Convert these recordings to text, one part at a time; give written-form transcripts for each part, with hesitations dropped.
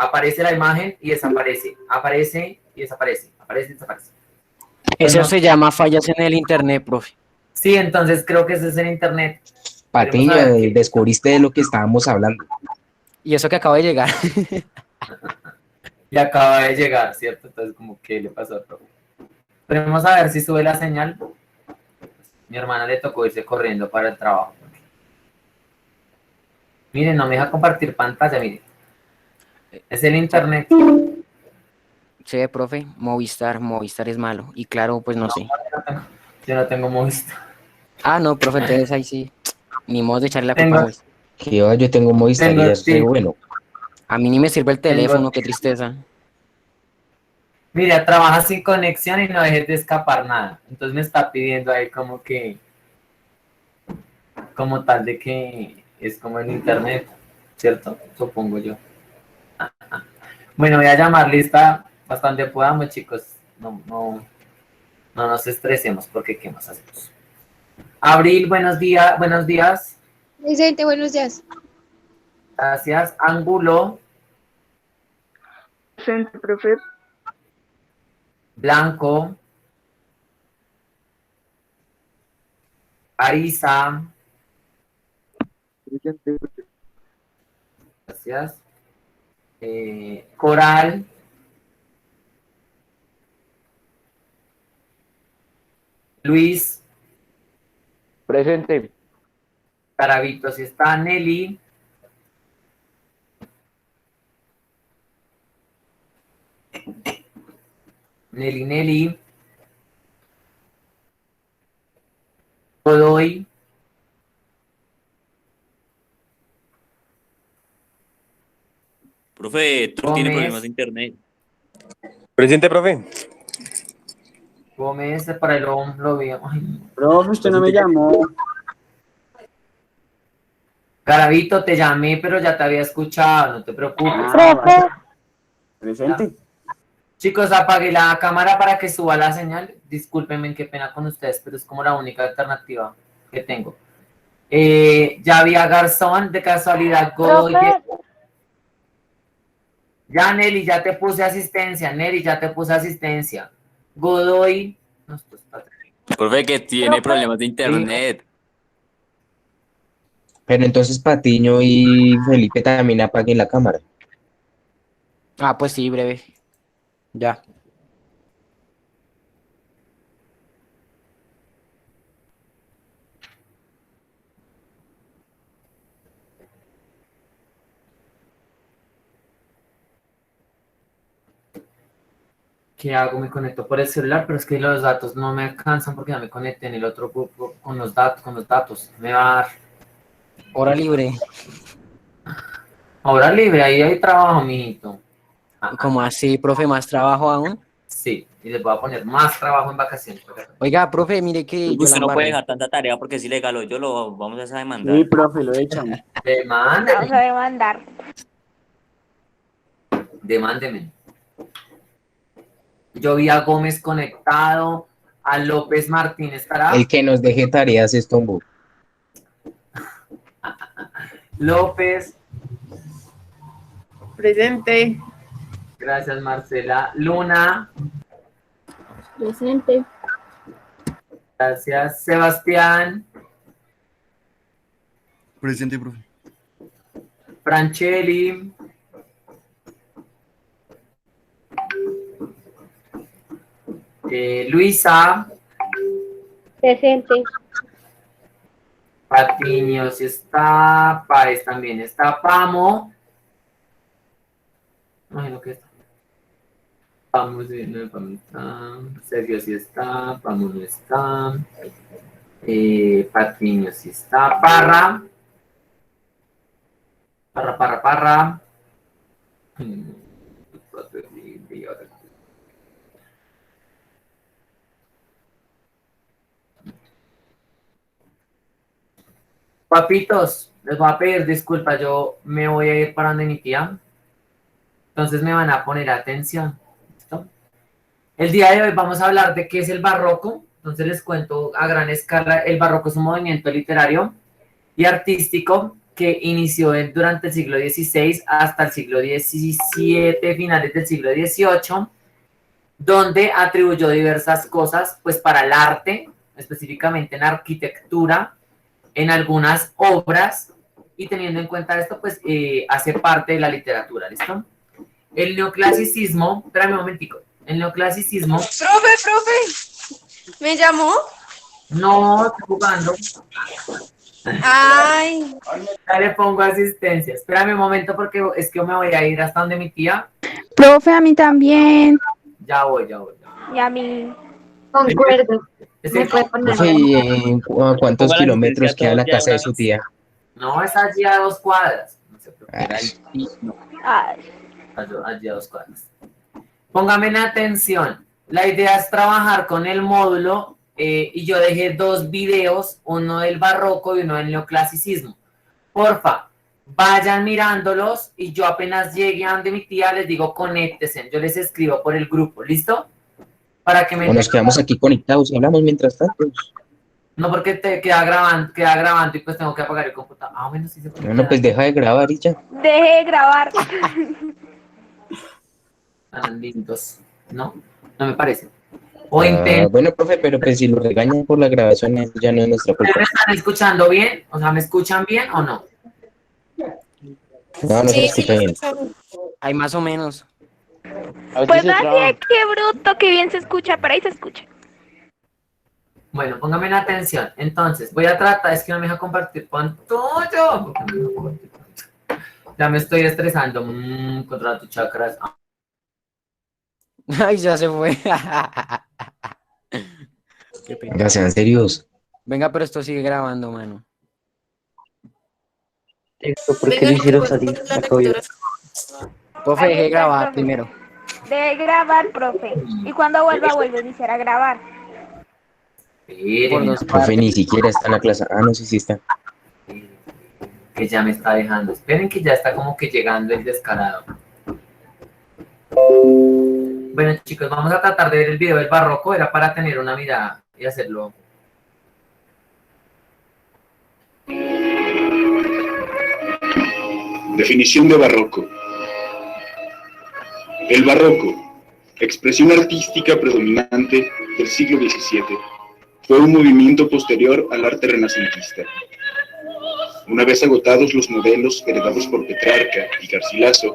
Aparece la imagen y desaparece. Aparece y desaparece. Aparece y desaparece. Entonces, Eso no, se llama fallas en el internet, profe. sí, entonces creo que eso es en internet. Veremos a Patiño, ver qué. descubriste de lo que estábamos hablando. Y eso que acaba de llegar. Y acaba de llegar, ¿cierto? Entonces, como, ¿qué le pasó al profe? Veremos a ver si sube la señal. Mi hermana le tocó irse corriendo para el trabajo. Miren, no me deja compartir pantalla, miren. Es el internet. Sí, profe, Movistar es malo. Y claro, pues no sé. Yo no tengo Movistar. Ah, no, profe, entonces ahí sí. Ni modo de echarle la culpa a Tengo, Movistar. Que yo tengo Movistar y tengo es re tips. bueno. A mí ni me sirve el Tengo teléfono, qué tristeza. Mira, trabaja sin conexión y no dejes de escapar nada. Entonces me está pidiendo ahí como que, como tal de que es como el internet, ¿cierto? Supongo yo. Bueno, voy a llamar lista bastante podamos, chicos. No nos estresemos porque ¿qué más hacemos? Abril, buenos días, buenos días. Vicente, buenos días. Gracias. Ángulo, Presente, profe. Blanco, Arisa, Presente, gracias. Coral, Luis, presente. Carabitos está, Nelly, Nelly, Godoy, Profe, Héctor tiene problemas de Gómez, internet. Presente, profe. Gómez, para el lo veo. Ay, Profe, usted no me llamó. Garavito, te llamé, pero ya te había escuchado, no te preocupes. Presente. Chicos, apagué la cámara para que suba la señal. Discúlpenme, qué pena con ustedes, pero es como la única alternativa que tengo. Ya había Garzón, de casualidad, Godoy. Ya, Nelly, ya te puse asistencia. Nelly, ya te puse asistencia. Godoy. No, esto está terrible. Profe, que tiene problemas de internet. Pero entonces Patiño y Felipe también apaguen la cámara. Ah, pues sí, breve. Ya. ¿Qué hago? Me conecto por el celular, pero es que los datos no me alcanzan porque ya me conecté en el otro grupo con los datos. Me va a dar Hora libre. hora libre, ahí hay trabajo, mijito. ¿Cómo así, profe? ¿Más trabajo aún? Sí, y les voy a poner más trabajo en vacaciones. Oiga, profe, mire que yo la Usted no puede embarré. dejar tanta tarea porque es ilegal. O yo lo vamos a Sí, demandar. profe, lo echan. Demándeme, a demandar. demándeme. Yo vi a Gómez conectado, a López Martínez estará. El que nos deje tareas es Tombo. López, Presente. gracias Marcela. Luna, Presente. gracias. Sebastián, Presente, profe. Franchelli, Luisa, Presente. Patiño, si está, Páez también está, Pamo. Imagino que está. Pamo, sí, no, Pamo está. Sergio sí está, Pamo no está. Patiño sí está. Parra. Parra. Papitos, les voy a pedir disculpas, yo me voy a ir para donde mi tía. Entonces me van a poner atención. ¿Listo? El día de hoy vamos a hablar de qué es el barroco. Entonces les cuento a gran escala, el barroco es un movimiento literario y artístico que inició durante el siglo XVI hasta el siglo XVII, finales del siglo XVIII, donde atribuyó diversas cosas pues para el arte, específicamente en arquitectura, en algunas obras, y teniendo en cuenta esto, pues hace parte de la literatura, ¿listo? El neoclasicismo, espérame un momentico, el neoclasicismo... Profe, ¿me llamó? No, estoy jugando, Ay, ya le pongo asistencia, espérame un momento porque es que me voy a ir hasta donde mi tía, Profe, a mí también. ya voy. Y a mí. Concuerdo. Es Me que- puede poner. Profe, ¿y ¿a cuántos Ponga la kilómetros asistencia queda la todos ya casa de una su vez. tía? no, es allí a 2 cuadras, no se preocupe. Ay, Ay, Allí a 2 cuadras. Póngame en atención. La idea es trabajar con el módulo y yo dejé 2 videos, uno del barroco y uno del neoclasicismo. Porfa, vayan mirándolos y yo apenas llegue a donde mi tía les digo conéctense. Yo les escribo por el grupo, ¿listo? Para que me... o nos quedamos aquí conectados y hablamos mientras tanto. No, porque te queda grabando y pues tengo que apagar el computador. Ah, bueno, sí se puede. Bueno, pues deja de grabar y ya. deje de grabar. Tan lindos, ¿no? No me parece. O Ah, intento. bueno, profe, pero pues si lo regañan por la grabación, eso ya no es nuestra culpa. ¿Me están escuchando bien? O sea, ¿me escuchan bien o no? No, no se sí, escucha bien. Hay más o menos. Pues nadie, qué bruto, qué bien se escucha, pero ahí se escucha. Bueno, póngame en atención. Entonces, voy a tratar, es que no me deja compartir pantalla. ¿Por qué no me deja compartir pantalla? Ya me estoy estresando. Controla tus chakras. Ah, Ay, ya se fue. Qué pena. Ya sean serios. Venga, pero esto sigue grabando, mano. ¿por qué lo hicieron salir? Profe, deje de grabar primero. De grabar, profe. Y cuando vuelve a iniciar a grabar. Por espérenme, dos Profe, partes. ni siquiera está en la clase. Ah, no sé si está. que ya me está dejando. Esperen que ya está como que llegando el descarado. Bueno, chicos, vamos a tratar de ver el video del barroco. Era para tener una mirada y hacerlo. Definición de barroco. El barroco, expresión artística predominante del siglo XVII, fue un movimiento posterior al arte renacentista. Una vez agotados los modelos heredados por Petrarca y Garcilaso,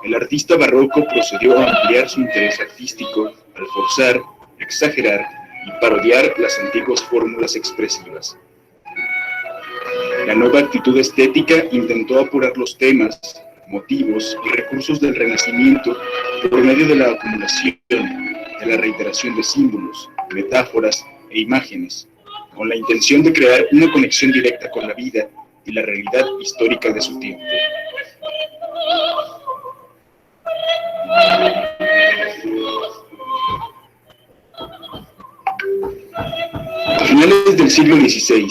el artista barroco procedió a ampliar su interés artístico al forzar, exagerar y parodiar las antiguas fórmulas expresivas. La nueva actitud estética intentó apurar los temas, motivos y recursos del Renacimiento por medio de la acumulación, de la reiteración de símbolos, metáforas e imágenes, con la intención de crear una conexión directa con la vida y la realidad histórica de su tiempo. A finales del siglo XVI,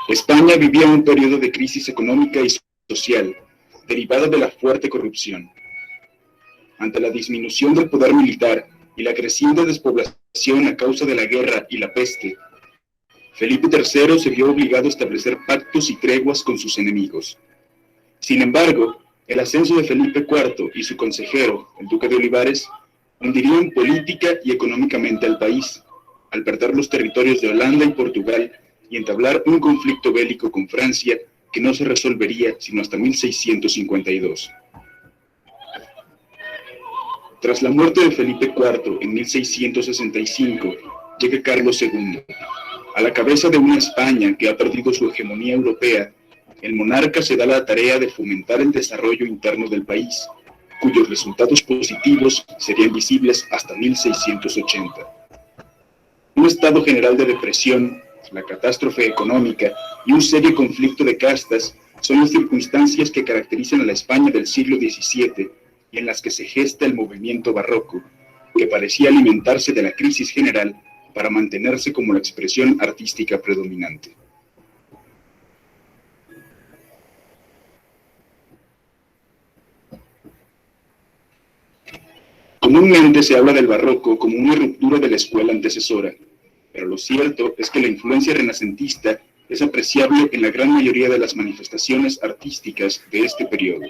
España vivía un periodo de crisis económica y social, derivada de la fuerte corrupción. Ante la disminución del poder militar y la creciente despoblación a causa de la guerra y la peste, Felipe III se vio obligado a establecer pactos y treguas con sus enemigos. Sin embargo, el ascenso de Felipe IV y su consejero, el duque de Olivares, hundirían política y económicamente al país, al perder los territorios de Holanda y Portugal y entablar un conflicto bélico con Francia que no se resolvería sino hasta 1652. Tras la muerte de Felipe IV en 1665, llega Carlos II. A la cabeza de una España que ha perdido su hegemonía europea, el monarca se da la tarea de fomentar el desarrollo interno del país, cuyos resultados positivos serían visibles hasta 1680. Un estado general de depresión, la catástrofe económica y un serio conflicto de castas son las circunstancias que caracterizan a la España del siglo XVII y en las que se gesta el movimiento barroco, que parecía alimentarse de la crisis general para mantenerse como la expresión artística predominante. Comúnmente se habla del barroco como una ruptura de la escuela antecesora, pero lo cierto es que la influencia renacentista es apreciable en la gran mayoría de las manifestaciones artísticas de este periodo.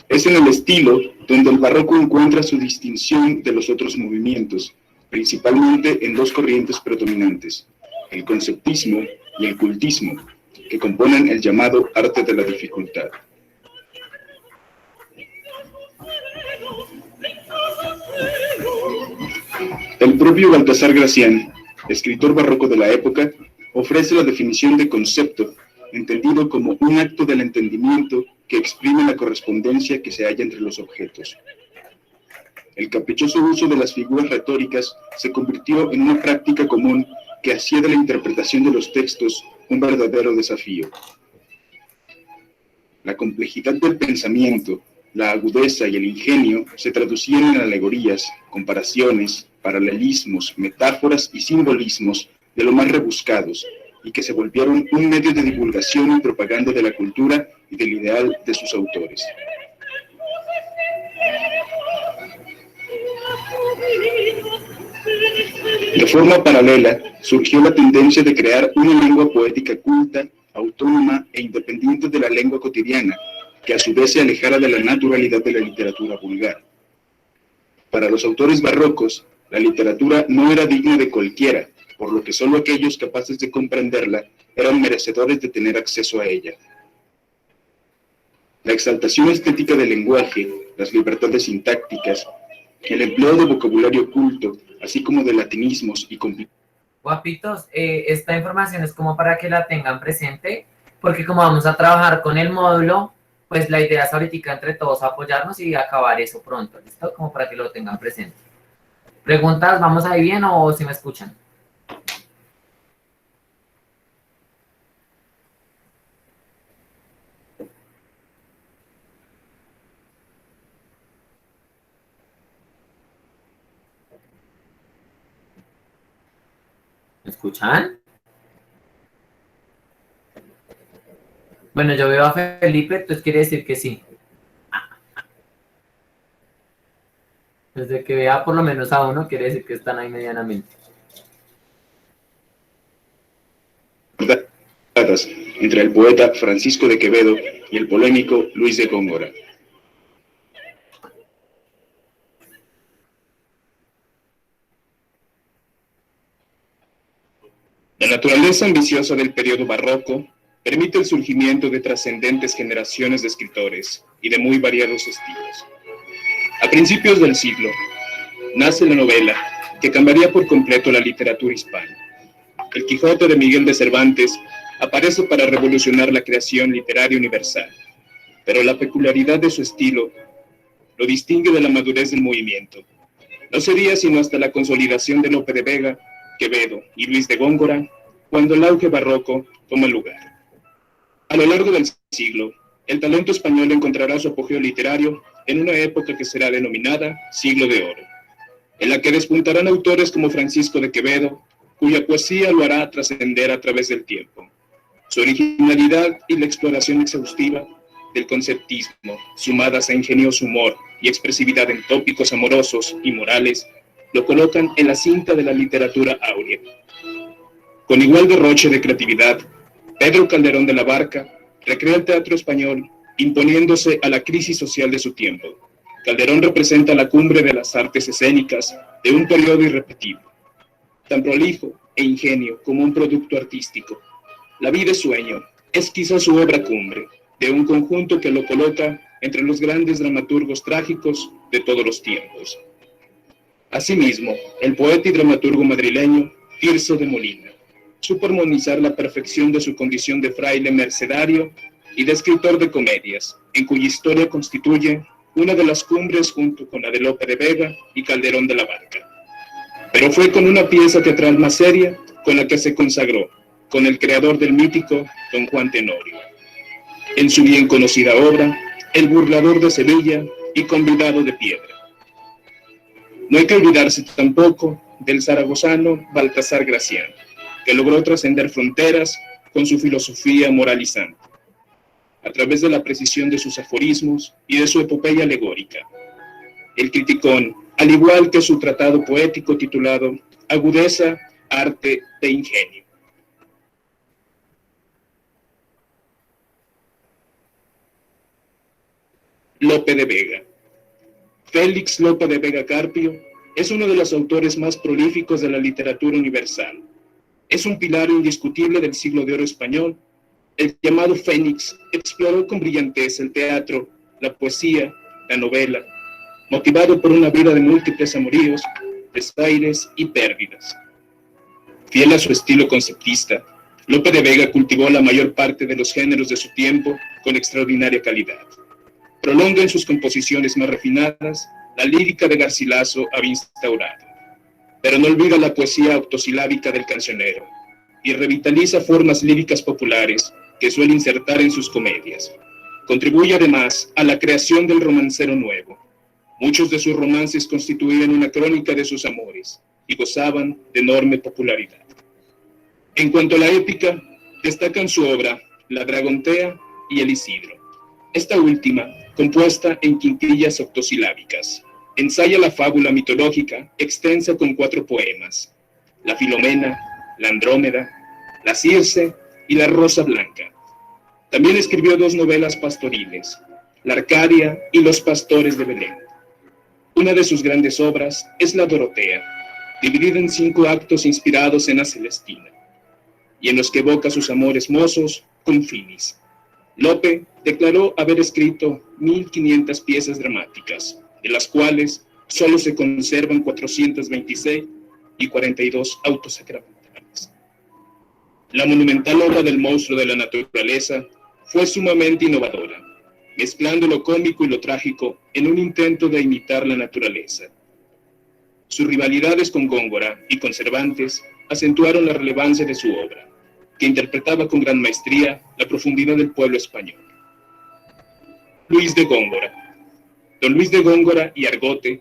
Es en el estilo donde el barroco encuentra su distinción de los otros movimientos, principalmente en dos corrientes predominantes, el conceptismo y el cultismo, que componen el llamado arte de la dificultad. El propio Baltasar Gracián, escritor barroco de la época, ofrece la definición de concepto, entendido como un acto del entendimiento que exprime la correspondencia que se halla entre los objetos. El caprichoso uso de las figuras retóricas se convirtió en una práctica común que hacía de la interpretación de los textos un verdadero desafío. La complejidad del pensamiento, la agudeza y el ingenio se traducían en alegorías, comparaciones, paralelismos, metáforas y simbolismos de lo más rebuscados, y que se volvieron un medio de divulgación y propaganda de la cultura y del ideal de sus autores. De forma paralela, surgió la tendencia de crear una lengua poética culta, autónoma e independiente de la lengua cotidiana, que a su vez se alejara de la naturalidad de la literatura vulgar. Para los autores barrocos, la literatura no era digna de cualquiera, por lo que solo aquellos capaces de comprenderla eran merecedores de tener acceso a ella. La exaltación estética del lenguaje, las libertades sintácticas, el empleo de vocabulario culto, así como de latinismos y Guapitos, esta información es como para que la tengan presente, porque como vamos a trabajar con el módulo, pues la idea es ahorita entre todos apoyarnos y acabar eso pronto, ¿listo? Como para que lo tengan presente. ¿Preguntas? ¿Vamos ahí bien o si me escuchan? ¿Me escuchan? Bueno, yo veo a Felipe, entonces quiere decir que sí. Desde que vea por lo menos a uno, quiere decir que están ahí medianamente. entre el poeta Francisco de Quevedo y el polémico Luis de Góngora. La naturaleza ambiciosa del periodo barroco permite el surgimiento de trascendentes generaciones de escritores y de muy variados estilos. A principios del siglo, nace la novela que cambiaría por completo la literatura hispana. El Quijote de Miguel de Cervantes aparece para revolucionar la creación literaria universal, pero la peculiaridad de su estilo lo distingue de la madurez del movimiento. No sería sino hasta la consolidación de Lope de Vega, Quevedo y Luis de Góngora cuando el auge barroco toma lugar. A lo largo del siglo, el talento español encontrará su apogeo literario en una época que será denominada Siglo de Oro, en la que despuntarán autores como Francisco de Quevedo, cuya poesía lo hará trascender a través del tiempo. Su originalidad y la exploración exhaustiva del conceptismo, sumadas a ingenioso humor y expresividad en tópicos amorosos y morales, lo colocan en la cinta de la literatura áurea. Con igual derroche de creatividad, Pedro Calderón de la Barca recrea el teatro español imponiéndose a la crisis social de su tiempo. Calderón representa la cumbre de las artes escénicas de un periodo irrepetible, tan prolijo e ingenio como un producto artístico. La vida es sueño es quizá su obra cumbre, de un conjunto que lo coloca entre los grandes dramaturgos trágicos de todos los tiempos. Asimismo, el poeta y dramaturgo madrileño Tirso de Molina supo armonizar la perfección de su condición de fraile mercedario y de escritor de comedias, en cuya historia constituye una de las cumbres junto con la de Lope de Vega y Calderón de la Barca. Pero fue con una pieza teatral más seria con la que se consagró, con el creador del mítico Don Juan Tenorio. En su bien conocida obra, El burlador de Sevilla y Convidado de Piedra. No hay que olvidarse tampoco del zaragozano Baltasar Gracián, que logró trascender fronteras con su filosofía moralizante, a través de la precisión de sus aforismos y de su epopeya alegórica. El Criticón, al igual que su tratado poético titulado Agudeza, Arte e Ingenio. Lope de Vega. Félix Lope de Vega Carpio es uno de los autores más prolíficos de la literatura universal. Es un pilar indiscutible del siglo de oro español. El llamado Fénix exploró con brillantez el teatro, la poesía, la novela, motivado por una vida de múltiples amoríos, desaires y pérdidas. Fiel a su estilo conceptista, Lope de Vega cultivó la mayor parte de los géneros de su tiempo con extraordinaria calidad. Prolonga en sus composiciones más refinadas la lírica de Garcilaso había instaurado, pero no olvida la poesía autosilábica del cancionero y revitaliza formas líricas populares que suele insertar en sus comedias. Contribuye además a la creación del romancero nuevo. Muchos de sus romances constituían una crónica de sus amores y gozaban de enorme popularidad. En cuanto a la épica, destacan su obra La Dragontea y El Isidro. Esta última, compuesta en quintillas octosilábicas, ensaya la fábula mitológica extensa con 4 poemas: La Filomena, La Andrómeda, La Circe y La Rosa Blanca. También escribió 2 novelas pastoriles, La Arcadia y Los Pastores de Belén. Una de sus grandes obras es La Dorotea, dividida en 5 actos inspirados en la Celestina, y en los que evoca sus amores mozos con Finis. Lope declaró haber escrito 1500 piezas dramáticas, de las cuales solo se conservan 426 y 42 autos sacramentales. La monumental obra del monstruo de la naturaleza fue sumamente innovadora, mezclando lo cómico y lo trágico en un intento de imitar la naturaleza. Sus rivalidades con Góngora y con Cervantes acentuaron la relevancia de su obra, que interpretaba con gran maestría la profundidad del pueblo español. Luis de Góngora. Don Luis de Góngora y Argote,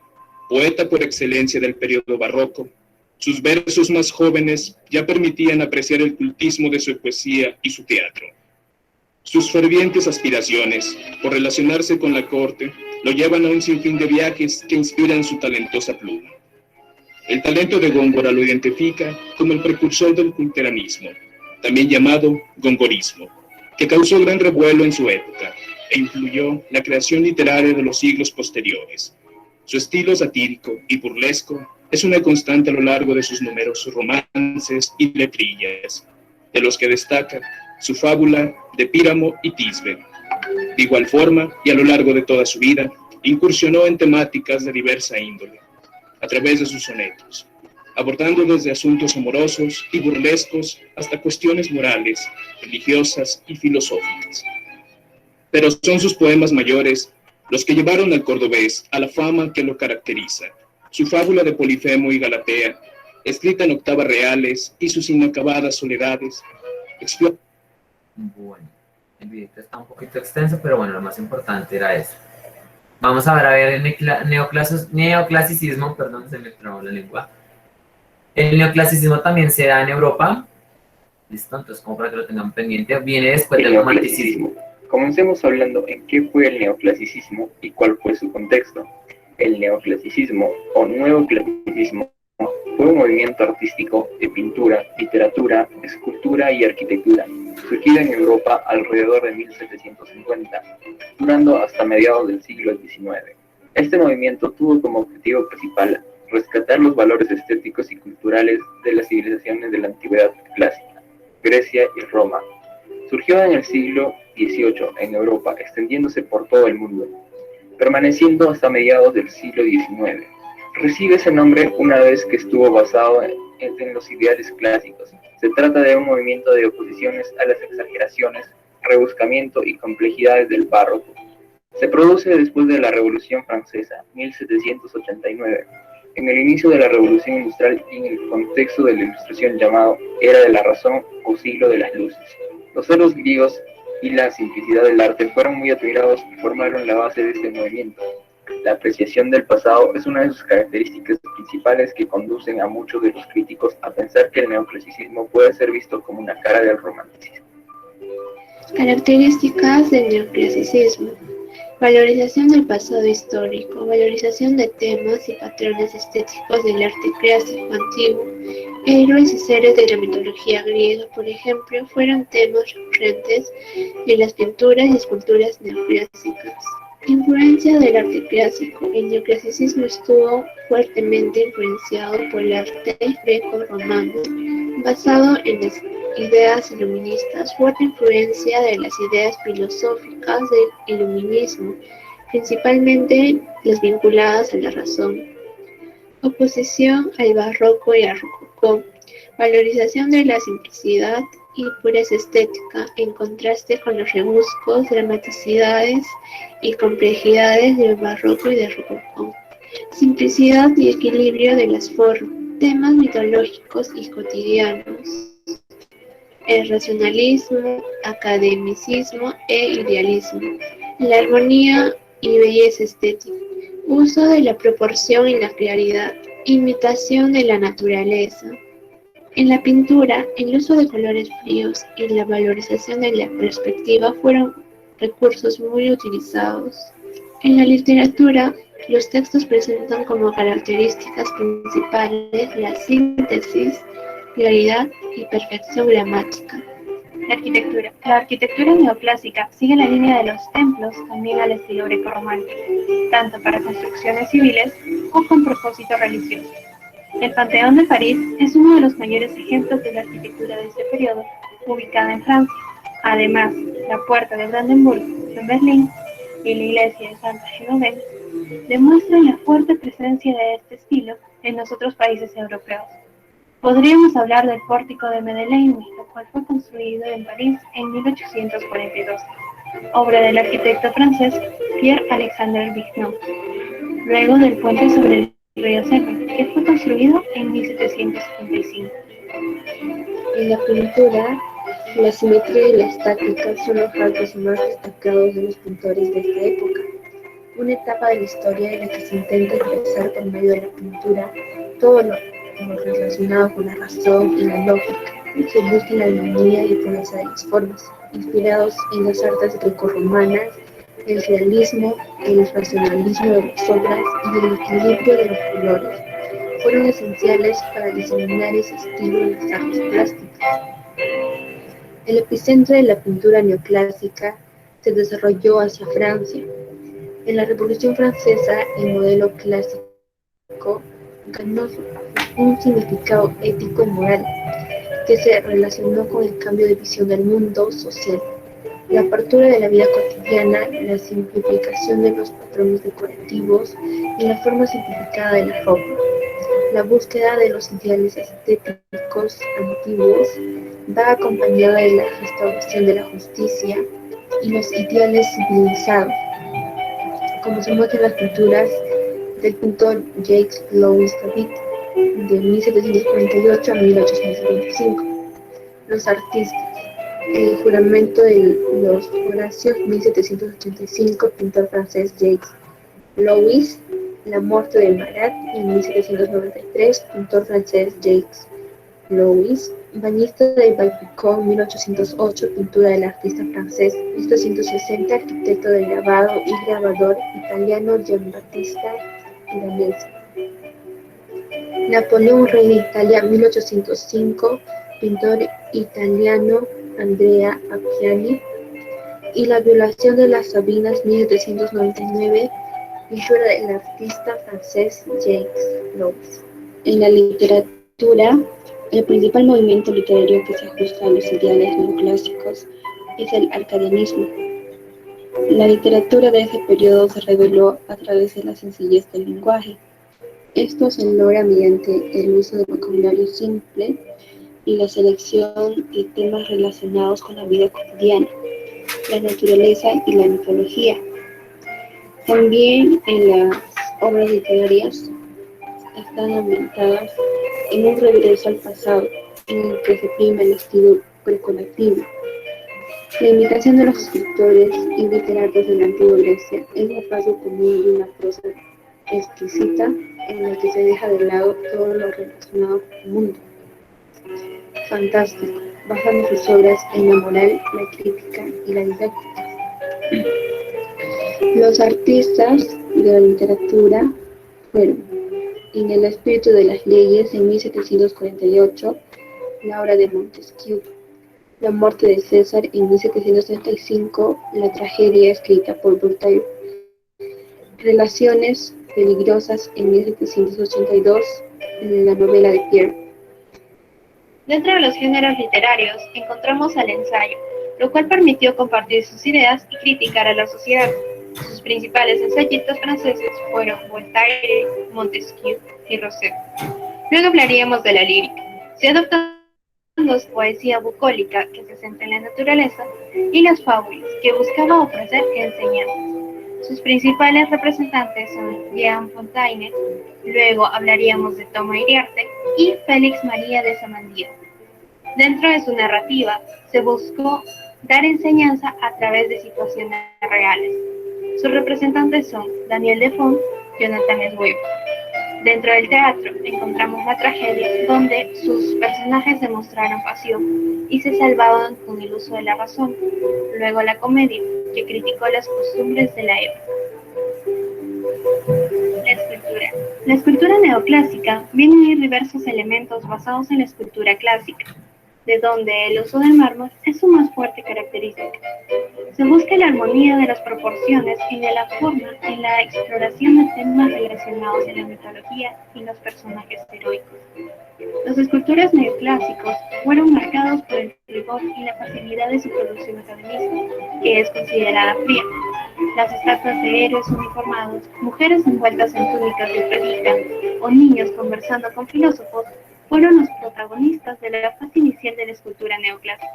poeta por excelencia del periodo barroco, sus versos más jóvenes ya permitían apreciar el cultismo de su poesía y su teatro. Sus fervientes aspiraciones por relacionarse con la corte lo llevan a un sinfín de viajes que inspiran su talentosa pluma. El talento de Góngora lo identifica como el precursor del culteranismo, también llamado gongorismo, que causó gran revuelo en su época e influyó la creación literaria de los siglos posteriores. Su estilo satírico y burlesco es una constante a lo largo de sus numerosos romances y letrillas, de los que destaca su fábula de Píramo y Tisbe. De igual forma, y a lo largo de toda su vida, incursionó en temáticas de diversa índole, a través de sus sonetos, abordando desde asuntos amorosos y burlescos hasta cuestiones morales, religiosas y filosóficas. Pero son sus poemas mayores los que llevaron al cordobés a la fama que lo caracteriza. Su fábula de Polifemo y Galatea, escrita en octavas reales, y sus inacabadas soledades, Bueno, el video está un poquito extenso, pero bueno, lo más importante era eso. Vamos a ver el neoclasicismo, perdón, se me trabó la lengua. El neoclasicismo también se da en Europa. Listo, entonces como para que lo tengan pendiente, viene después del romanticismo. Comencemos hablando en qué fue el neoclasicismo y cuál fue su contexto. El neoclasicismo o nuevo clasicismo fue un movimiento artístico de pintura, literatura, escultura y arquitectura, surgido en Europa alrededor de 1750, durando hasta mediados del siglo XIX. Este movimiento tuvo como objetivo principal rescatar los valores estéticos y culturales de las civilizaciones de la antigüedad clásica, Grecia y Roma. Surgió en el siglo XVIII en Europa, extendiéndose por todo el mundo, permaneciendo hasta mediados del siglo XIX. Recibe ese nombre una vez que estuvo basado en los ideales clásicos. Se trata de un movimiento de oposiciones a las exageraciones, rebuscamiento y complejidades del barroco. Se produce después de la Revolución Francesa, 1789, en el inicio de la Revolución Industrial y en el contexto de la Ilustración llamado Era de la Razón o Siglo de las Luces. Los celos griegos y la simplicidad del arte fueron muy admirados y formaron la base de este movimiento. La apreciación del pasado es una de sus características principales que conducen a muchos de los críticos a pensar que el neoclasicismo puede ser visto como una cara del romanticismo. Características del neoclasicismo: valorización del pasado histórico, valorización de temas y patrones estéticos del arte clásico antiguo. Héroes y seres de la mitología griega, por ejemplo, fueron temas recurrentes en las pinturas y esculturas neoclásicas. Influencia del arte clásico. El neoclasicismo estuvo fuertemente influenciado por el arte greco-romano, basado en las ideas iluministas. Fuerte influencia de las ideas filosóficas del iluminismo, principalmente las vinculadas a la razón. Oposición al barroco y al rococó. Valorización de la simplicidad y pureza estética, en contraste con los rebuscos, dramaticidades y complejidades del barroco y del rococó. Simplicidad y equilibrio de las formas, temas mitológicos y cotidianos, el racionalismo, academicismo e idealismo, la armonía y belleza estética, uso de la proporción y la claridad, imitación de la naturaleza. En la pintura, el uso de colores fríos y la valorización de la perspectiva fueron recursos muy utilizados. En la literatura, los textos presentan como características principales la síntesis, claridad y perfección gramática. La arquitectura. La arquitectura neoclásica sigue la línea de los templos, también al estilo grecorromano, tanto para construcciones civiles o con propósito religioso. El Panteón de París es uno de los mayores ejemplos de la arquitectura de este periodo, ubicada en Francia. Además, la Puerta de Brandenburgo en Berlín y la Iglesia de Santa Genoveva demuestran la fuerte presencia de este estilo en los otros países europeos. Podríamos hablar del Pórtico de Medellín, el cual fue construido en París en 1842, obra del arquitecto francés Pierre-Alexandre Vignon, luego del puente sobre el río Sena, que fue construido en 1775. En la pintura, la simetría y la estática son los rasgos más destacados de los pintores de esta época, una etapa de la historia en la que se intenta expresar por medio de la pintura todo lo relacionado con la razón y la lógica. Se busca la armonía y pureza de las formas, inspirados en las artes grecorromanas, el realismo, el racionalismo de las obras y el equilibrio de los colores. Fueron esenciales para diseminar ese estilo en las artes plásticas. El epicentro de la pintura neoclásica se desarrolló hacia Francia. En la Revolución Francesa, el modelo clásico ganó un significado ético y moral que se relacionó con el cambio de visión del mundo social, la apertura de la vida cotidiana, la simplificación de los patrones decorativos y la forma simplificada de la ropa. La búsqueda de los ideales estéticos antiguos va acompañada de la restauración de la justicia y los ideales civilizados, como se muestra en las pinturas del pintor Jacques Louis David de 1748 a 1875. Los artistas. El juramento de los Horacios, 1785, pintor francés Jacques Louis. La muerte de Marat, en 1793, pintor francés Jacques Louis. Bañista de Valpicon, 1808, pintura del artista francés. 1860, arquitecto del grabado y grabador italiano Giambattista Piranesi. Napoleón, rey de Italia, 1805, pintor italiano Andrea Appiani. Y la violación de las Sabinas, 1799, pintura del artista francés Jacques Louis. En la literatura, el principal movimiento literario que se ajusta a los ideales neoclásicos es el arcadianismo. La literatura de ese periodo se reveló a través de la sencillez del lenguaje. Esto se logra mediante el uso de vocabulario simple y la selección de temas relacionados con la vida cotidiana, la naturaleza y la mitología. También en las obras literarias están ambientadas en un regreso al pasado, en el que se prima el estilo precolativo. La imitación de los escritores y literatos de la antigua Grecia es un paso común de una prosa exquisita en la que se deja de lado todo lo relacionado con el mundo. Fantástico, basando sus obras en la moral, la crítica y la didáctica. Los artistas de la literatura fueron: En el espíritu de las leyes, en 1748, la obra de Montesquieu. La muerte de César, en 1735, la tragedia escrita por Voltaire. Relaciones peligrosas en 1782, en la novela de Pierre. Dentro de los géneros literarios encontramos al ensayo, lo cual permitió compartir sus ideas y criticar a la sociedad. Sus principales ensayistas franceses fueron Voltaire, Montesquieu y Rousseau. Luego hablaríamos de la lírica. Se adoptó poesía bucólica, que se centra en la naturaleza, y las fábulas, que buscaba ofrecer enseñanzas. Sus principales representantes son Jean Fontaine, luego hablaríamos de Thomas Iriarte y Félix María de Samandier. Dentro de su narrativa, se buscó dar enseñanza a través de situaciones reales. Sus representantes son Daniel Defoe, Jonathan Swift. Dentro del teatro encontramos la tragedia, donde sus personajes demostraron pasión y se salvaban con el uso de la razón. Luego la comedia, que criticó las costumbres de la época. La escultura. La escultura neoclásica viene a ir diversos elementos basados en la escultura clásica, de donde el uso del mármol es su más fuerte característica. Se busca la armonía de las proporciones y de la forma en la exploración de temas relacionados en la mitología y los personajes heroicos. Los escultores neoclásicos fueron marcados por el rigor y la facilidad de su producción académica, que es considerada fría. Las estatuas de héroes uniformados, mujeres envueltas en túnicas de predita o niños conversando con filósofos fueron los protagonistas de la fase inicial de la escultura neoclásica.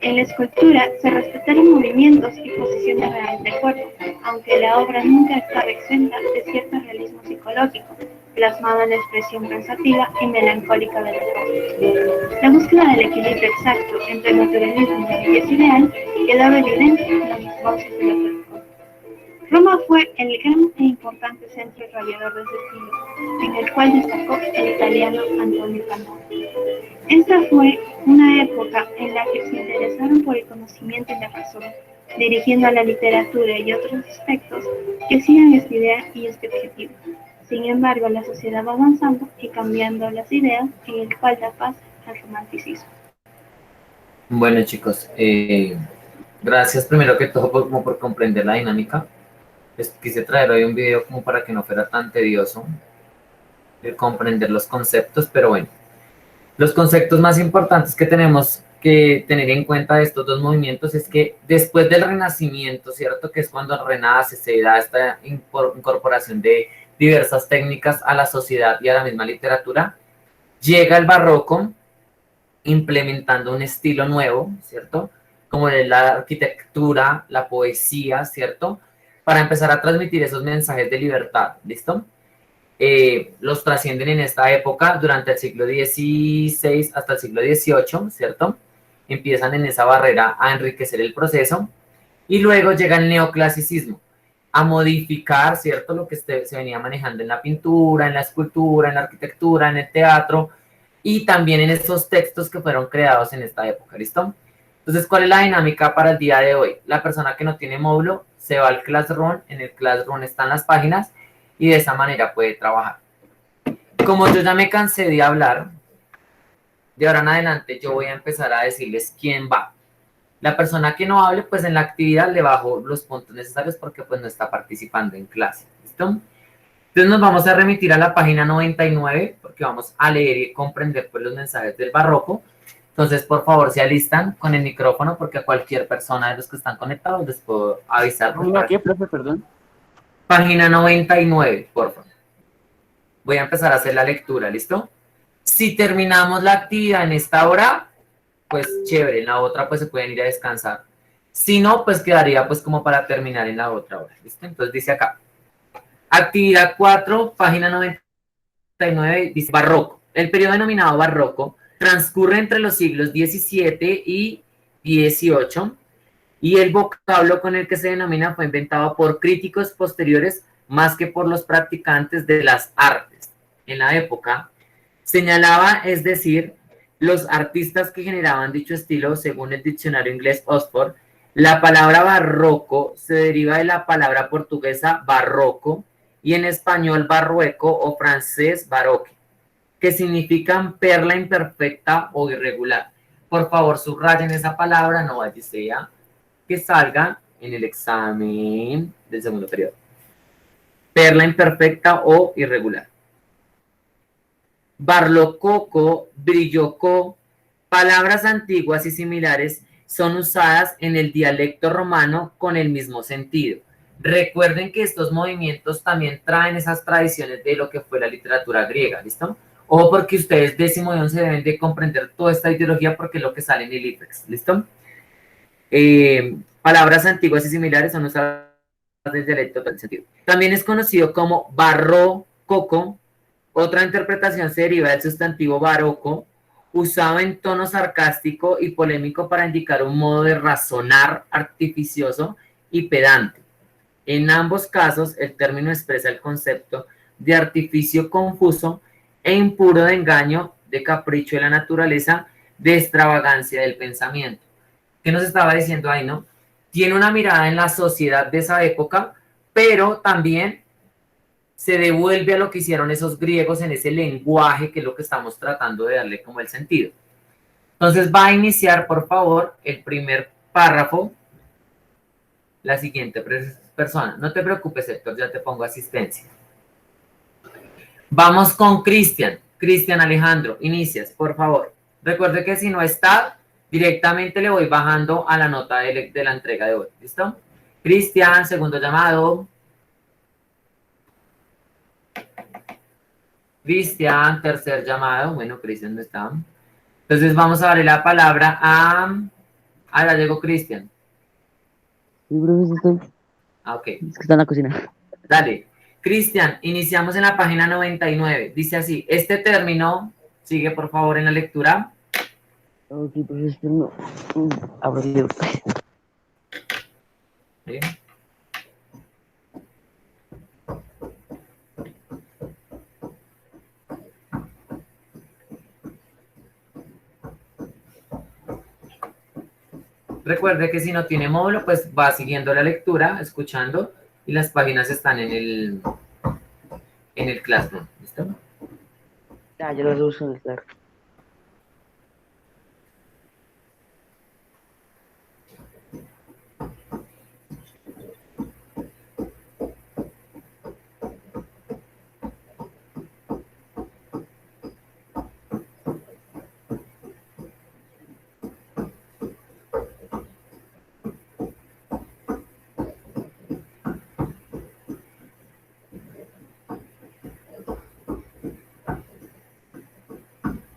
En la escultura se respetaron movimientos y posiciones reales del cuerpo, aunque la obra nunca estaba exenta de cierto realismo psicológico, plasmado en la expresión pensativa y melancólica de los rostros. La búsqueda del equilibrio exacto entre el naturalismo y la belleza ideal quedaba evidente en los esbozos de la película. Roma fue el gran e importante centro irradiador de ese estilo, en el cual destacó el italiano Antonio Canova. Esta fue una época en la que se interesaron por el conocimiento y la razón, dirigiendo a la literatura y otros aspectos que sigan esta idea y este objetivo. Sin embargo, la sociedad va avanzando y cambiando las ideas, en el cual da paz al romanticismo. Bueno, chicos, gracias primero que todo por comprender la dinámica. Quise traer hoy un video como para que no fuera tan tedioso de comprender los conceptos, pero bueno, los conceptos más importantes que tenemos que tener en cuenta de estos dos movimientos es que después del Renacimiento, ¿cierto? Que es cuando renace, se da esta incorporación de diversas técnicas a la sociedad y a la misma literatura, llega el Barroco implementando un estilo nuevo, ¿cierto? Como de la arquitectura, la poesía, ¿cierto? Para empezar a transmitir esos mensajes de libertad, ¿listo? Los trascienden en esta época durante el siglo XVI hasta el siglo XVIII, ¿cierto? Empiezan en esa barrera a enriquecer el proceso y luego llega el neoclasicismo a modificar, ¿cierto? Lo que se venía manejando en la pintura, en la escultura, en la arquitectura, en el teatro y también en esos textos que fueron creados en esta época, ¿listo? Entonces, ¿cuál es la dinámica para el día de hoy? La persona que no tiene módulo se va al Classroom, en el Classroom están las páginas y de esa manera puede trabajar. Como yo ya me cansé de hablar, de ahora en adelante yo voy a empezar a decirles quién va. La persona que no hable, pues en la actividad le bajo los puntos necesarios porque pues no está participando en clase, ¿listo? Entonces nos vamos a remitir a la página 99 porque vamos a leer y comprender pues los mensajes del Barroco. Entonces, por favor, se alistan con el micrófono porque a cualquier persona de los que están conectados les puedo avisar. ¿Qué, profe? Perdón. Página 99, por favor. Voy a empezar a hacer la lectura, ¿listo? Si terminamos la actividad en esta hora, pues chévere, en la otra pues se pueden ir a descansar. Si no, pues quedaría pues como para terminar en la otra hora, ¿listo? Entonces dice acá, actividad 4, página 99, dice Barroco. El periodo denominado Barroco transcurre entre los siglos XVII y XVIII y el vocablo con el que se denomina fue inventado por críticos posteriores más que por los practicantes de las artes. En la época señalaba, es decir, los artistas que generaban dicho estilo, según el diccionario inglés Oxford, la palabra barroco se deriva de la palabra portuguesa barroco y en español barrueco o francés baroque, que significan perla imperfecta o irregular. Por favor, subrayen esa palabra, no vaya que salga en el examen del segundo periodo. perla imperfecta o irregular. Barlococo, brillocó, palabras antiguas y similares son usadas en el dialecto romano con el mismo sentido. Recuerden que estos movimientos también traen esas tradiciones de lo que fue la literatura griega, ¿listo? O porque ustedes 10º y 11 deben de comprender toda esta ideología porque es lo que sale en el IFEX, ¿listo? Palabras antiguas y similares son usadas del dialecto del sentido. También es conocido como barrococo. Otra interpretación se deriva del sustantivo barroco, usado en tono sarcástico y polémico para indicar un modo de razonar artificioso y pedante. En ambos casos, el término expresa el concepto de artificio confuso e impuro de engaño, de capricho de la naturaleza, de extravagancia del pensamiento. ¿Qué nos estaba diciendo ahí, no? Tiene una mirada en la sociedad de esa época, pero también se devuelve a lo que hicieron esos griegos en ese lenguaje, que es lo que estamos tratando de darle como el sentido. Entonces va a iniciar, por favor, el primer párrafo, la siguiente persona. No te preocupes, Héctor, ya te pongo asistencia. Vamos con Cristian. Cristian Alejandro, inicias, por favor. Recuerde que si no está, directamente le voy bajando a la nota de la entrega de hoy. ¿Listo? Cristian, segundo llamado. Cristian, tercer llamado. Bueno, Cristian no está. Entonces vamos a darle la palabra a... Ahora llegó Cristian. Sí, profe, estoy. Ah, ok. Es que está en la cocina. Dale. Cristian, iniciamos en la página 99. Dice así, este término, sigue por favor en la lectura. Ok, profe, no. Abro el libro. ¿Sí? Recuerde que si no tiene módulo, pues va siguiendo la lectura, escuchando, y las páginas están en el Classroom. ¿Listo? Ya, yo lo uso en el claro.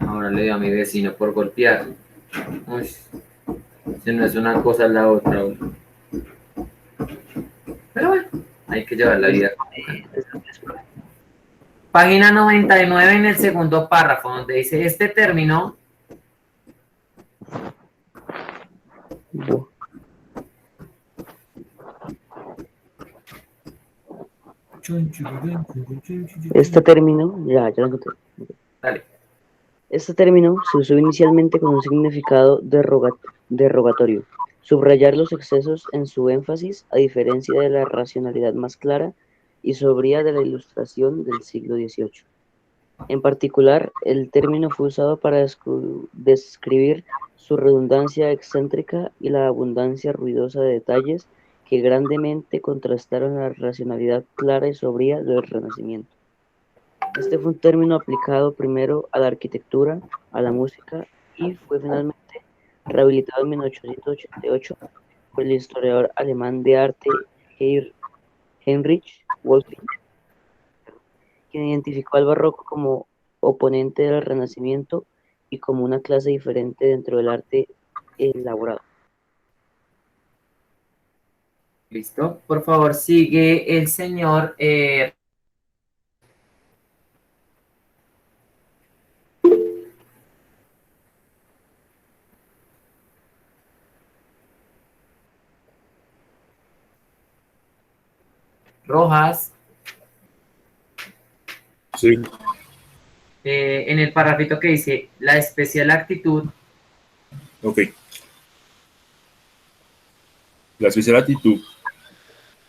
Ahora le dio a mi vecino por golpear. Uy, si no es una cosa, es la otra. Pero bueno, hay que llevar la vida. Página 99 en el segundo párrafo, donde dice, este término... Este término, ya lo encontré. Dale. Este término se usó inicialmente con un significado derogatorio, subrayar los excesos en su énfasis, a diferencia de la racionalidad más clara y sobria de la Ilustración del siglo XVIII. En particular, el término fue usado para describir su redundancia excéntrica y la abundancia ruidosa de detalles que grandemente contrastaron la racionalidad clara y sobria del Renacimiento. Este fue un término aplicado primero a la arquitectura, a la música y fue finalmente rehabilitado en 1888 por el historiador alemán de arte Heinrich Wolfing, quien identificó al barroco como oponente del Renacimiento y como una clase diferente dentro del arte elaborado. Listo. Por favor, sigue el señor... Rojas. Sí. En el parrafito que dice, la especial actitud. Ok. La especial actitud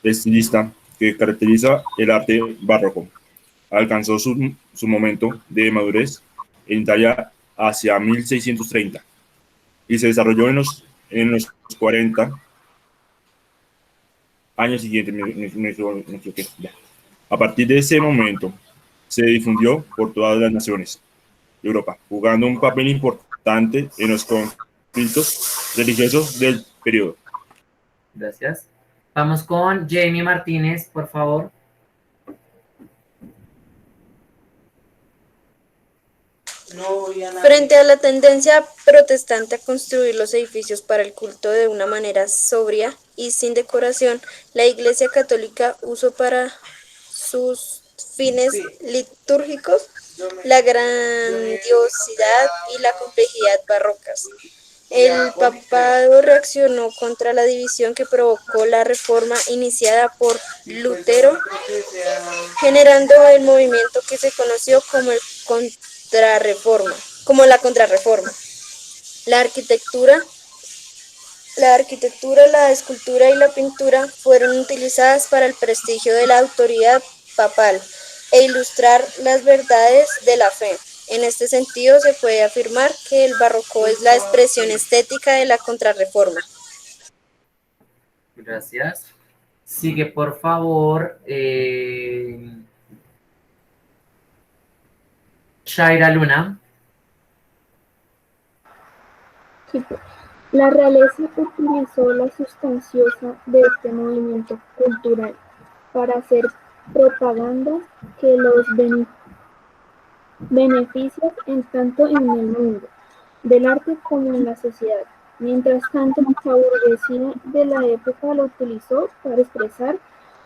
estilista que caracteriza el arte barroco alcanzó su momento de madurez en Italia hacia 1630 y se desarrolló en los 40 años siguientes. A partir de ese momento, se difundió por todas las naciones de Europa, jugando un papel importante en los conflictos religiosos del periodo. Gracias. Vamos con Jamie Martínez, por favor. Frente a la tendencia protestante a construir los edificios para el culto de una manera sobria y sin decoración, la Iglesia Católica usó para sus fines litúrgicos la grandiosidad y la complejidad barrocas. El papado reaccionó contra la división que provocó la reforma iniciada por Lutero, generando el movimiento que se conoció como la contrarreforma. La arquitectura, la escultura y la pintura fueron utilizadas para el prestigio de la autoridad papal e ilustrar las verdades de la fe. En este sentido, se puede afirmar que el barroco es la expresión estética de la contrarreforma. Gracias. Sigue, por favor, Shaira Luna. La realeza utilizó la sustanciosa de este movimiento cultural para hacer propaganda que los beneficios en tanto en el mundo del arte como en la sociedad. Mientras tanto, la burguesía de la época lo utilizó para expresar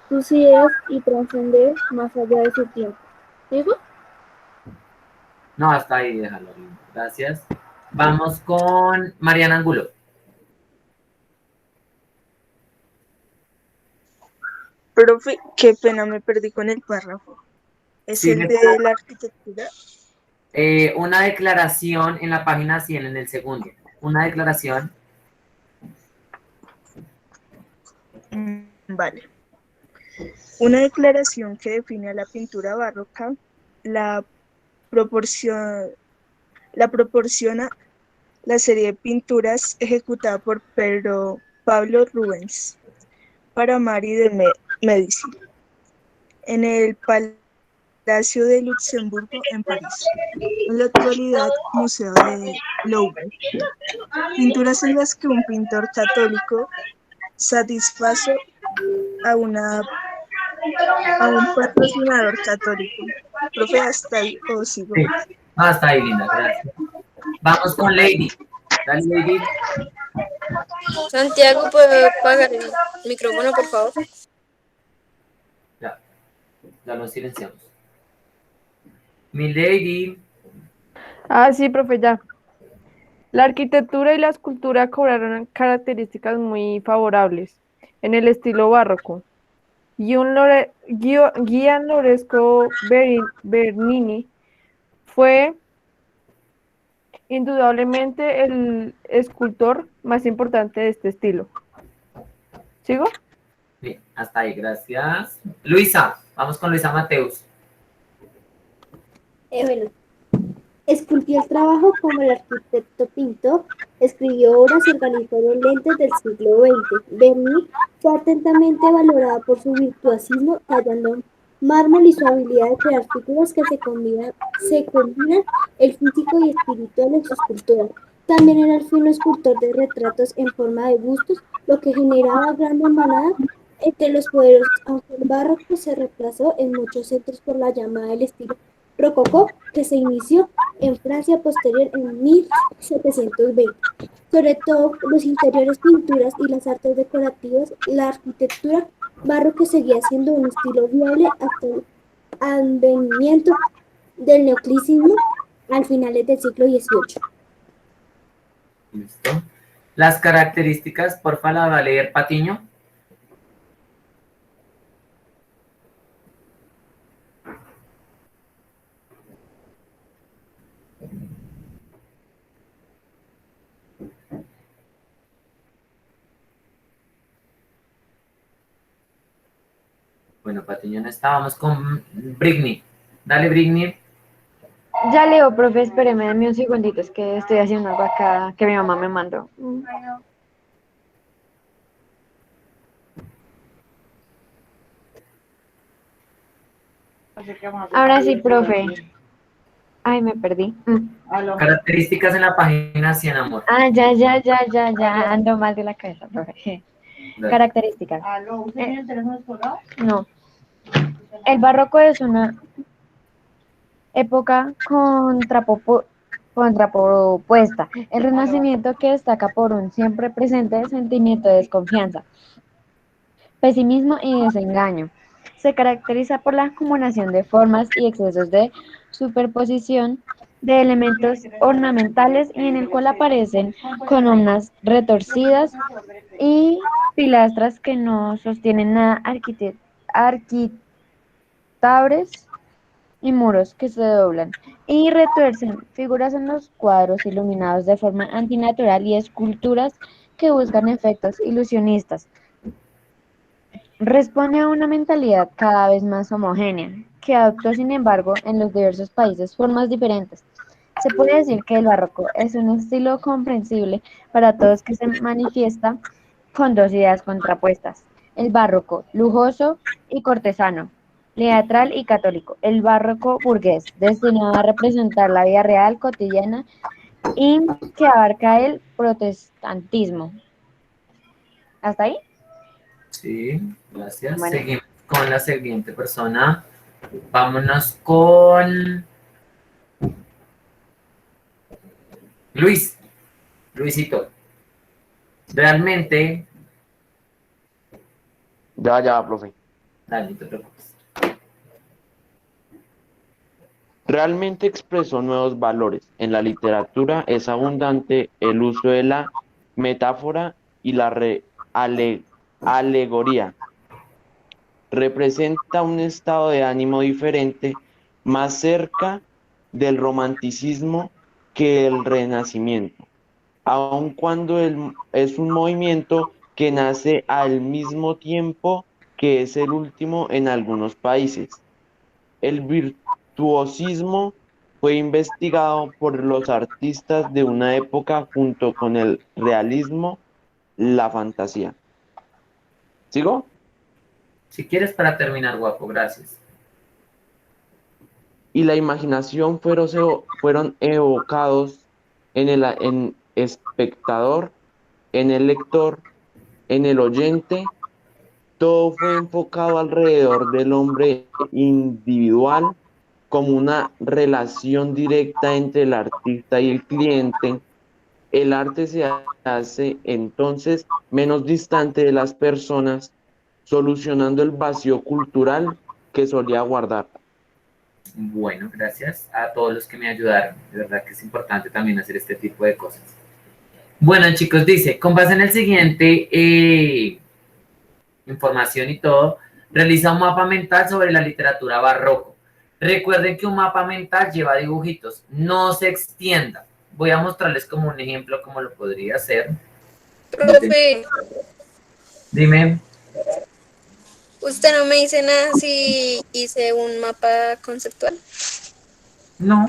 sus ideas y trascender más allá de su tiempo. ¿Digo? No, hasta ahí, déjalo. Gracias. Vamos con Mariana Angulo. Profe, qué pena, me perdí con el párrafo. ¿Es Sí, el de la arquitectura? Una declaración en la página 100, en el segundo. Una declaración. Vale. Una declaración que define a la pintura barroca la proporciona la serie de pinturas ejecutada por Pablo Rubens para Mary de Medici en el Palacio de Luxemburgo en París. En la actualidad, Museo de Louvre. Pinturas en las que un pintor católico satisface a un patrocinador católico. Profe, hasta ahí o sigo. Sí, hasta ahí, linda, gracias. Vamos con Lady. Dale, Lady. Santiago, ¿puede apagar el micrófono, por favor? Ya lo silenciamos. Mi Lady. Ah, sí, profe, ya. La arquitectura y la escultura cobraron características muy favorables en el estilo barroco. Gian Lorenzo Bernini fue indudablemente el escultor más importante de este estilo. ¿Sigo? Bien, hasta ahí, gracias. Luisa, vamos con Luisa Mateus. Bueno, esculpió el trabajo como el arquitecto pintó, escribió obras y organizó los lentes del siglo XX. Bernini fue atentamente valorada por su virtuosismo tallando mármol y su habilidad de crear figuras que se combinan el físico y espiritual en sus pinturas. También era el fino escultor de retratos en forma de bustos, lo que generaba gran hermandad entre los poderosos, aunque el barroco se reemplazó en muchos centros por la llamada del estilo rococó, que se inició en Francia posterior en 1720. Sobre todo los interiores, pinturas y las artes decorativas, la arquitectura barroca seguía siendo un estilo viable hasta el advenimiento del neoclasicismo al finales del siglo XVIII. Listo. Las características, porfa, la va a leer Patiño. Bueno, Patiño no está, vamos con Brigney. Dale, Brigney. Ya leo, profe, espéreme, dame un segundito, es que estoy haciendo algo acá que mi mamá me mandó. Ahora sí, profe. Ay, me perdí. Características en la página 100, amor. Ah, ya, ando mal de la cabeza, profe. Dale. Características. No. El barroco es una época contrapuesta. El Renacimiento que destaca por un siempre presente sentimiento de desconfianza, pesimismo y desengaño. Se caracteriza por la acumulación de formas y excesos de superposición de elementos ornamentales y en el cual aparecen columnas retorcidas y pilastras que no sostienen nada, arquitabres y muros que se doblan y retuercen, figuras en los cuadros iluminados de forma antinatural y esculturas que buscan efectos ilusionistas. Responde a una mentalidad cada vez más homogénea, que adoptó, sin embargo, en los diversos países formas diferentes. Se puede decir que el barroco es un estilo comprensible para todos que se manifiesta con dos ideas contrapuestas. El barroco lujoso y cortesano, teatral y católico. El barroco burgués, destinado a representar la vida real, cotidiana y que abarca el protestantismo. ¿Hasta ahí? Sí, gracias. Bueno. Seguimos con la siguiente persona. Vámonos con Luisito. Realmente, Ya, profe. dale, no te preocupes. Realmente expresó nuevos valores. En la literatura es abundante el uso de la metáfora y la alegoría. Representa un estado de ánimo diferente, más cerca del romanticismo que el renacimiento, aun cuando es un movimiento que nace al mismo tiempo que es el último en algunos países. El virtuosismo fue investigado por los artistas de una época junto con el realismo, la fantasía. ¿Sigo? Si quieres para terminar, guapo, gracias. Y la imaginación fueron evocados en el espectador, en el lector, en el oyente. Todo fue enfocado alrededor del hombre individual como una relación directa entre el artista y el cliente. El arte se hace entonces menos distante de las personas, solucionando el vacío cultural que solía guardar. Bueno, gracias a todos los que me ayudaron. De verdad que es importante también hacer este tipo de cosas. Bueno, chicos, dice, con base en el siguiente información y todo, realiza un mapa mental sobre la literatura barroco. Recuerden que un mapa mental lleva dibujitos. No se extienda. Voy a mostrarles como un ejemplo cómo lo podría hacer. Profe, Dime. ¿usted no me dice nada si hice un mapa conceptual? No.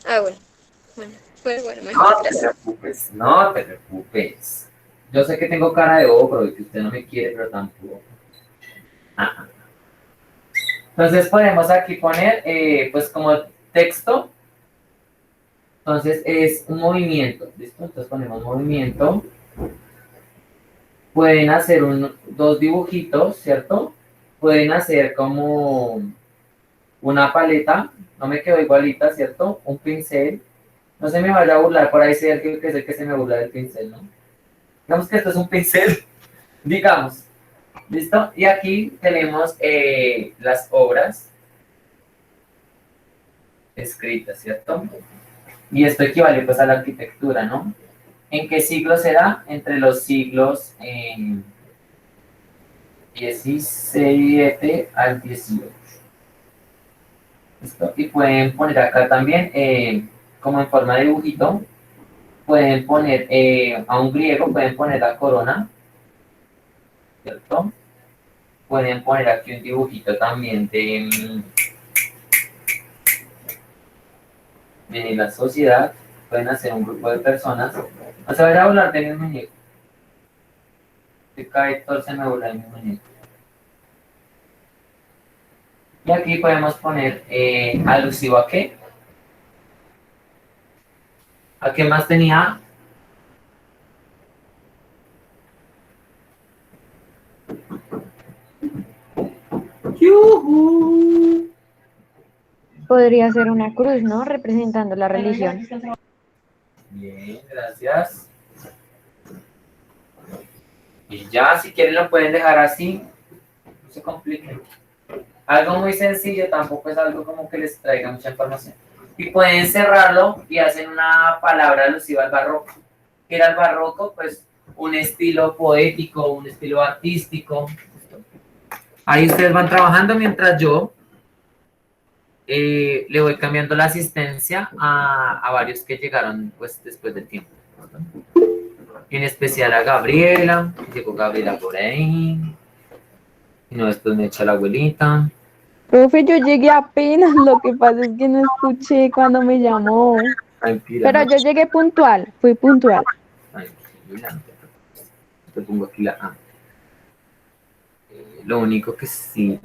Ah, bueno, mejor, No te gracias. preocupes, no te preocupes. Yo sé que tengo cara de ogro y que usted no me quiere, pero tampoco. Ajá. Entonces podemos aquí poner, pues como texto. Entonces es un movimiento, ¿listo? Entonces ponemos movimiento. Pueden hacer dos dibujitos, ¿cierto? Pueden hacer como una paleta, no me quedó igualita, ¿cierto? Un pincel. No se me vaya a burlar, por ahí sé que es el que se me burla del pincel, ¿no? Digamos que esto es un pincel, digamos. ¿Listo? Y aquí tenemos las obras escritas, ¿cierto? Y esto equivale pues a la arquitectura, ¿no? ¿En qué siglo se da? Entre los siglos 17 al 18. ¿Listo? Y pueden poner acá también, como en forma de dibujito, pueden poner a un griego, pueden poner la corona, ¿cierto? Pueden poner aquí un dibujito también de la sociedad, pueden hacer un grupo de personas. No se vaya a hablar de mi muñeco. Se cae todo, se me burla de mi muñeco. Y aquí podemos poner alusivo a qué. ¿A qué más tenía? Podría ser una cruz, ¿no? Representando la religión. Bien, gracias. Y ya, si quieren lo pueden dejar así. No se compliquen. Algo muy sencillo, tampoco es algo como que les traiga mucha información. Y pueden cerrarlo y hacen una palabra alusiva al barroco. ¿Qué era el barroco? Pues un estilo poético, un estilo artístico. Ahí ustedes van trabajando mientras yo le voy cambiando la asistencia a varios que llegaron pues después del tiempo. En especial a Gabriela, llegó Gabriela por ahí. Y no, después me echa la abuelita. Profe, yo llegué apenas, lo que pasa es que no escuché cuando me llamó. Tranquila. Pero yo llegué puntual, fui puntual. Tranquila, no te preocupes. Te pongo aquí la A. Lo único que sí.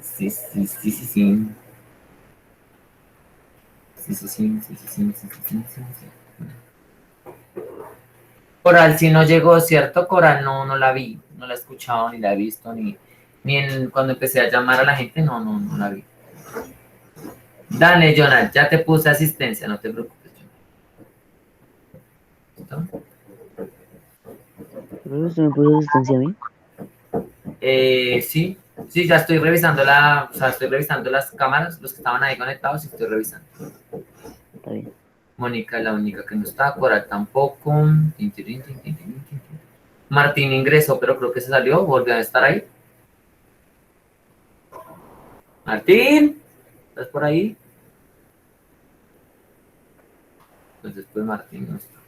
Coral sí no llegó, ¿cierto? Coral no la vi, no la he escuchado, ni la he visto, ni cuando empecé a llamar a la gente, no la vi. Dale, Jonathan, ya te puse asistencia, no te preocupes. ¿Listo? ¿Usted me puso asistencia a mí? Sí, ya estoy revisando estoy revisando las cámaras, los que estaban ahí conectados, y estoy revisando. Está bien. Mónica es la única que no está, Coral tampoco. Martín ingresó, pero creo que se salió, volvió a estar ahí. Martín, ¿estás por ahí? Entonces, pues Martín no está.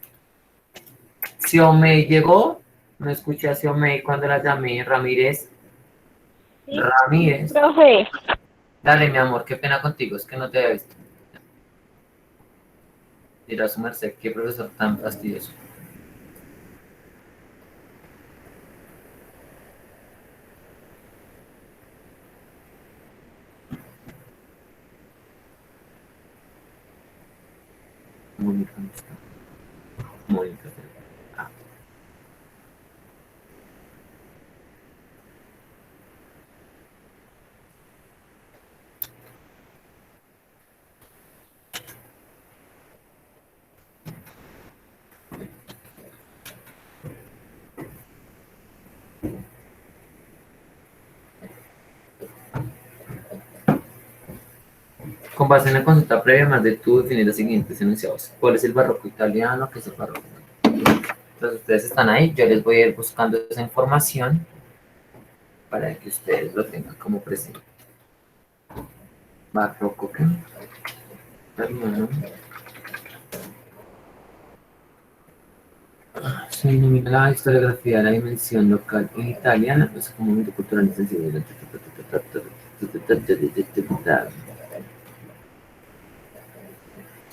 Xiomei llegó, no escuché a Xiomei cuando la llamé. Ramírez. Sí. Ramírez. Profe, Dale, mi amor, qué pena contigo, es que no te había visto. Dirá su merced, qué profesor tan fastidioso. Mónica no está. Mónica. Ah. Con base en la consulta previa, más de tú definir los siguientes enunciados. ¿Cuál es el barroco italiano? ¿Qué es el barroco? Entonces ustedes están ahí, yo les voy a ir buscando esa información para que ustedes lo tengan como presente. Barroco, ¿qué? Italiano. Se denomina la historiografía de la dimensión local en italiana, es como un momento cultural y sensible.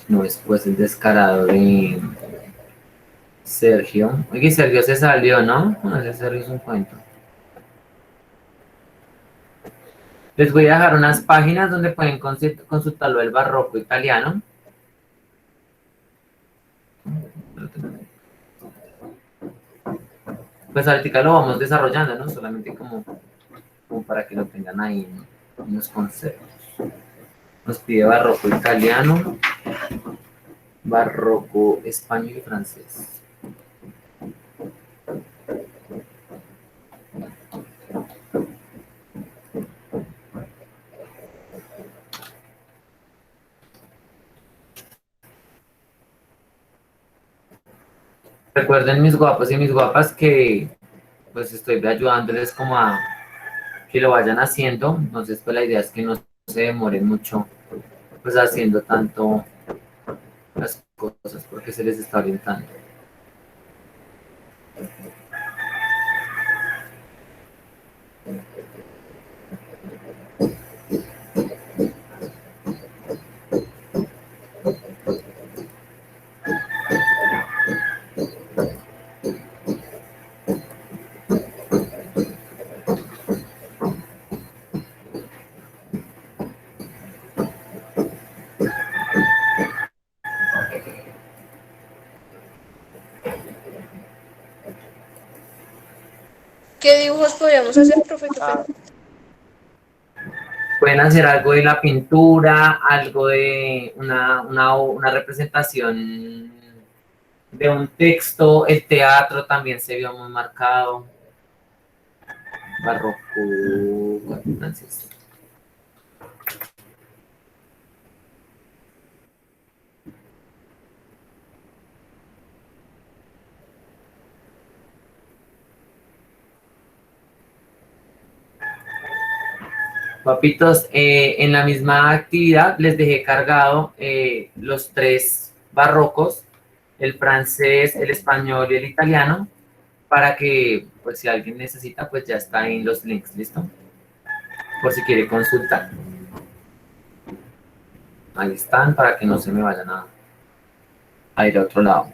No es pues el descarado de Sergio. Oye, Sergio se salió, ¿no? Ese Sergio es un cuento. Les voy a dejar unas páginas donde pueden consultarlo el barroco italiano. Pues ahorita lo vamos desarrollando, ¿no? Solamente como para que lo tengan ahí, ¿no? Unos conceptos. Nos pide barroco italiano, barroco español y francés. Recuerden, mis guapos y mis guapas, que pues estoy ayudándoles como a que lo vayan haciendo. Entonces pues la idea es que no se demoren mucho pues haciendo tanto las cosas porque se les está orientando. ¿Qué dibujos podríamos hacer, profe? Qué pena. Pueden hacer algo de la pintura, algo de una representación de un texto. El teatro también se vio muy marcado. Barroco, francés. Papitos, en la misma actividad les dejé cargado los 3 barrocos, el francés, el español y el italiano, para que, pues si alguien necesita, pues ya está ahí en los links, ¿listo? Por si quiere consultar. Ahí están, para que no se me vayan a ir a otro lado.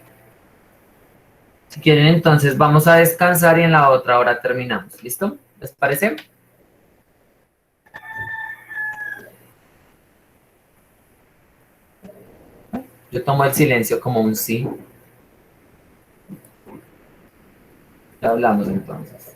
Si quieren, entonces vamos a descansar y en la otra hora terminamos, ¿listo? ¿Les parece? Yo tomo el silencio como un sí. Ya hablamos entonces.